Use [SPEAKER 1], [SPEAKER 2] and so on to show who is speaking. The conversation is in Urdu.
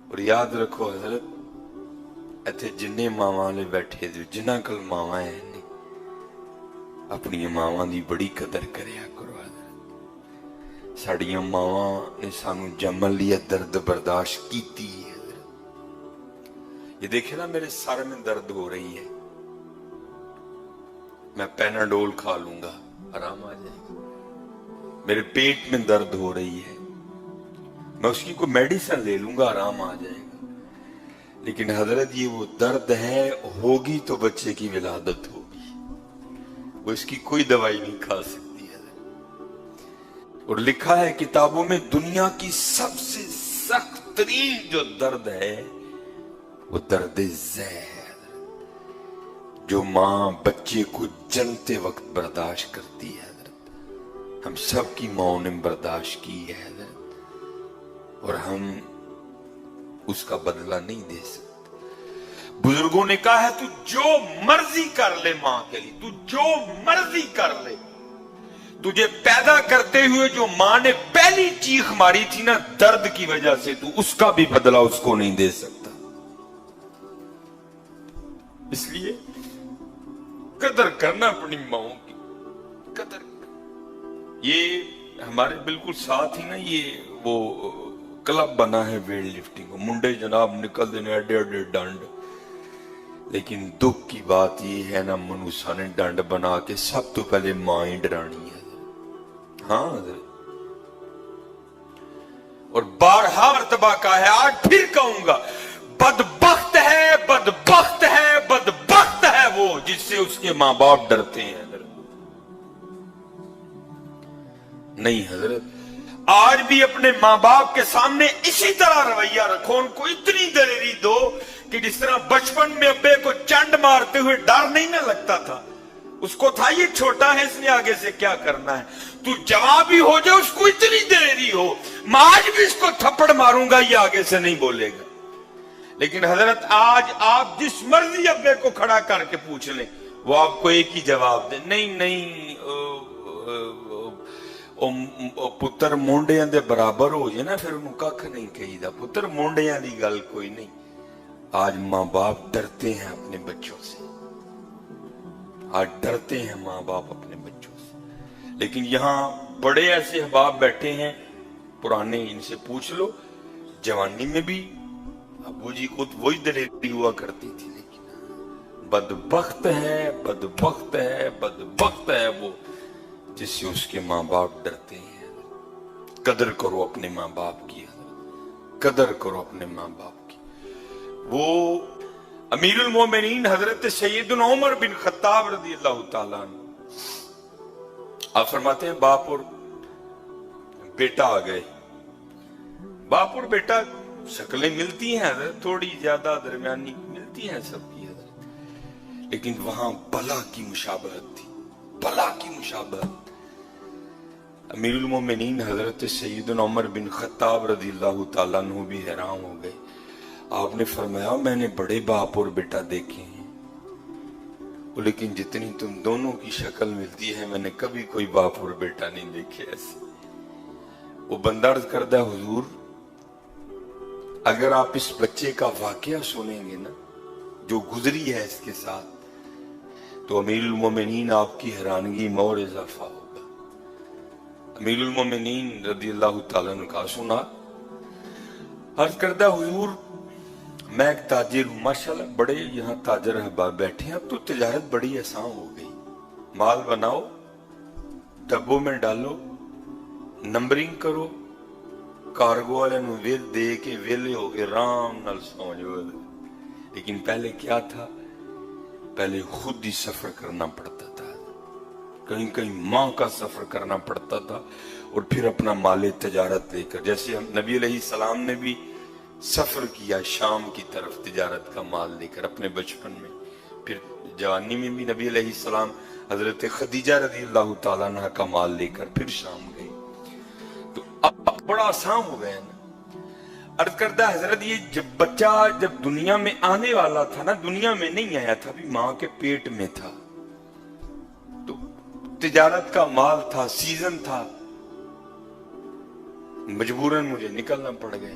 [SPEAKER 1] اور یاد رکھو حضرت ایتھے جننے ماواں لے بیٹھے جو جنہاں کل ماواں ہیں اپنی ماواں دی بڑی قدر کریا کرو حضرت. ساڑیاں ماواں نے سانو جمل لیا درد برداشت کیتی ہے حضرت. یہ دیکھے نا میرے سر میں درد ہو رہی ہے، میں پیناڈول کھا لوں گا آرام آ جائے گا. میرے پیٹ میں درد ہو رہی ہے، میں اس کی کوئی میڈیسن لے لوں گا آرام آ جائے گا. لیکن حضرت یہ وہ درد ہے، ہوگی تو بچے کی ولادت ہوگی، وہ اس کی کوئی دوائی نہیں کھا سکتی حضرت. اور لکھا ہے کتابوں میں دنیا کی سب سے سخت ترین جو درد ہے وہ درد ذہ ہے حضرت، جو ماں بچے کو جنتے وقت برداشت کرتی ہے حضرت. ہم سب کی ماں نے برداشت کی ہے حضرت، اور ہم اس کا بدلہ نہیں دے سکتے. بزرگوں نے کہا ہے تو جو مرضی کر لے ماں کے لیے، تو جو مرضی کر لے، تجھے پیدا کرتے ہوئے جو ماں نے پہلی چیخ ماری تھی نا درد کی وجہ سے، تو اس کا بھی بدلہ اس کو نہیں دے سکتا. اس لیے قدر کرنا اپنی ماں کی قدر. یہ ہمارے بالکل ساتھ ہی نا یہ وہ کلب بنا ہے ویٹ لفٹنگ، منڈے جناب نکل دینے اڈے اڈے ڈانڈ. لیکن دکھ کی بات یہ ہے نا منوسا نے ڈانڈ بنا کے سب تو پہلے ماں ہی ڈرانی ہے. ہاں حضرت، اور بارہا مرتبہ کہا ہے، آج پھر کہوں گا، بدبخت ہے بدبخت ہے بدبخت ہے وہ جس سے اس کے ماں باپ ڈرتے ہیں حضرت. نہیں حضرت، آج بھی اپنے ماں باپ کے سامنے اسی طرح رویہ رکھو، ان کو اتنی دلیری دو کہ جس طرح بچپن میں ابے کو چنڈ مارتے ہوئے ڈر نہیں نہ لگتا تھا، اس کو تھا یہ چھوٹا ہے اس نے آگے سے کیا کرنا ہے. تو جواب بھی ہو جائے اس کو اتنی دلیری ہو، میں آج بھی اس کو تھپڑ ماروں گا یہ آگے سے نہیں بولے گا. لیکن حضرت آج آپ جس مرضی ابے کو کھڑا کر کے پوچھ لیں وہ آپ کو ایک ہی جواب دے، نہیں پتر مونڈیاں دے برابر ہو جائے نا پھر انہوں ککھ نہیں کہی دا، پتر مونڈیاں دی گل کوئی نہیں. آج ماں باپ ڈرتے ہیں اپنے بچوں سے، آج ڈرتے ہیں ماں باپ اپنے بچوں سے. لیکن یہاں بڑے ایسے احباب بیٹھے ہیں پرانے، ان سے پوچھ لو جوانی میں بھی ابو جی کو وہی دلیری ہوا کرتی تھی. لیکن بدبخت ہے بدبخت ہے بدبخت ہے وہ جس سے اس کے ماں باپ ڈرتے ہیں. قدر کرو اپنے ماں باپ کی، قدر کرو اپنے ماں باپ کی. وہ امیر المومنین حضرت سیدنا عمر بن خطاب رضی اللہ تعالیٰ عنہ آپ فرماتے ہیں باپ اور بیٹا آ گئے. باپ اور بیٹا شکلیں ملتی ہیں حضرت، تھوڑی زیادہ درمیانی ملتی ہیں سب کی حضرت، لیکن وہاں بلا کی مشابہت تھی، بلا کی مشابہت. امیر المومنین حضرت سیدنا عمر بن خطاب رضی اللہ تعالیٰ عنہ بھی حیران ہو گئے. آپ نے فرمایا میں نے بڑے باپ اور بیٹا دیکھے ہیں، لیکن جتنی تم دونوں کی شکل ملتی ہے میں نے کبھی کوئی باپ اور بیٹا نہیں دیکھے ایسے. وہ بندہ عرض کردہ حضور اگر آپ اس بچے کا واقعہ سنیں گے نا جو گزری ہے اس کے ساتھ تو امیر المومنین آپ کی حیرانگی میں اور اضافہ ہوگا. امیر المومنین رضی اللہ تعالیٰ نے کہا سنا. عرض کردہ حضور میں ایک تاجر ہوں، ماشاءاللہ بڑے یہاں تاجر احباب بیٹھے ہیں، اب تو تجارت بڑی آسان ہو گئی، مال بناؤ ڈبوں میں ڈالو نمبرنگ کرو کارگو والے نو ویل دے کے ویلے ہو کے رام نال سو جاؤ. لیکن پہلے کیا تھا، پہلے خود ہی سفر کرنا پڑتا تھا، کہیں کہیں ماہ کا سفر کرنا پڑتا تھا اور پھر اپنا مال تجارت لے کر، جیسے ہم نبی علیہ السلام نے بھی سفر کیا شام کی طرف تجارت کا مال لے کر اپنے بچپن میں، پھر جوانی میں بھی نبی علیہ السلام حضرت خدیجہ رضی اللہ تعالیٰ عنہ کا مال لے کر پھر شام گئے. تو اب بڑا آسان ہو گیا نا. عرض کردہ حضرت یہ جب بچہ جب دنیا میں آنے والا تھا نا، دنیا میں نہیں آیا تھا، بھی ماں کے پیٹ میں تھا، تو تجارت کا مال تھا، سیزن تھا، مجبوراً مجھے نکلنا پڑ گیا.